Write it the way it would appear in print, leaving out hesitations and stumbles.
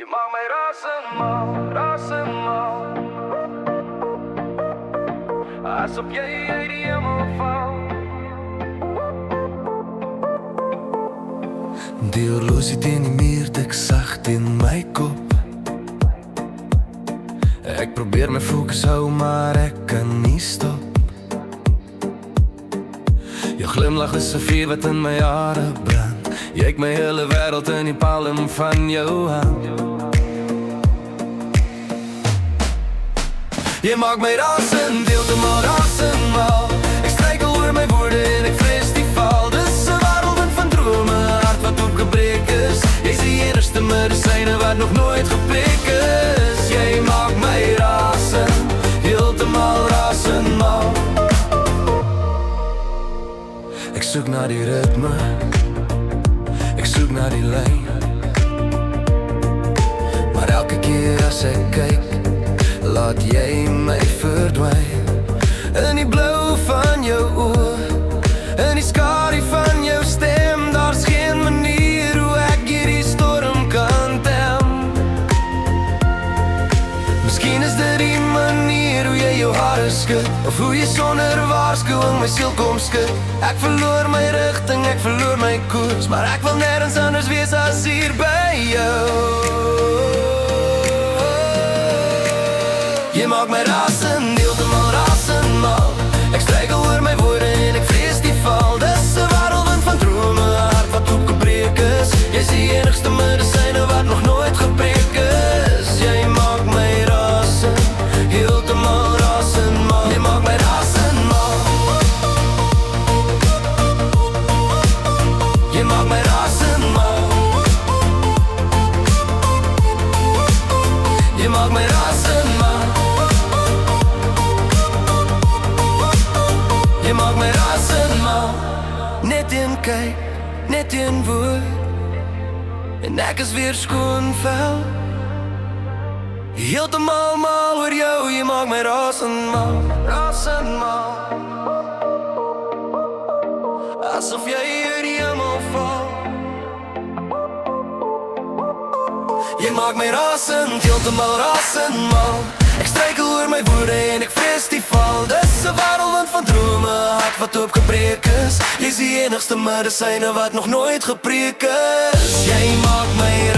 Je maakt mij razend, man. Alsof jij die helemaal valt. Die horlosie teen die muur tik zacht in my kop. Ek probeer my fokus hou, maar ek kan nie stop. Jou glimlach is 'n vuur wat in my hare brand. Jy het my hele wêreld in die palm van jou hand. Jy maak my rasend, heeltemal rasend mal. Ek struikel oor my woorde en ek vrees die val. Dis 'n wêreldwind van drome, 'n hart wat opgebreek is. Jy's die enigste medisyne wat nog nooit gepreek is. Jy maak my rasend, heeltemal rasend mal. Ek soek na die ritme, ek soek na die lyn. Maar elke keer as ek kyk, laat jy my verdwyn. In die blou van jou oë, in die skadu van jou stem. Daar's geen manier hoe ek hierdie storm kan tem. Miskien is dit die manier hoe jy jou hare skud, of hoe jy sonder waarskuwing my siel kom skud. Ek verloor my rigting, ek verloor my koers, maar ek wil nêrens anders wees as hier by jou. Jy maak my rasend, heeltemal rasend mal. Ek struikel oor my woorde en ek vrees die val. Dis 'n wêreldwind van drome, 'n hart wat opgebreek is. Jy's die enigste medisyne wat nog nooit gepreek is. Jy maak my rasend, heeltemal rasend mal. Jy maak my rasend mal. Jy maak my rasend mal. Jy maak my rasend mal. Jy maak my rasend mal. Net een kyk, net een woord, en ek is weer skoon vuil. Heeltemal mal oor jou. Jy maak my rasend mal, rasend mal. Asof jy hier die hemel val. Jy maak my rasend, heeltemal rasend mal. Ek struikel oor my woorde en ek vrees die val. Dis 'n wêreldwind van drome, 'n hart wat opgebreek is. Jy's die enigste medisyne wat nog nooit gepreek is. Jy maak my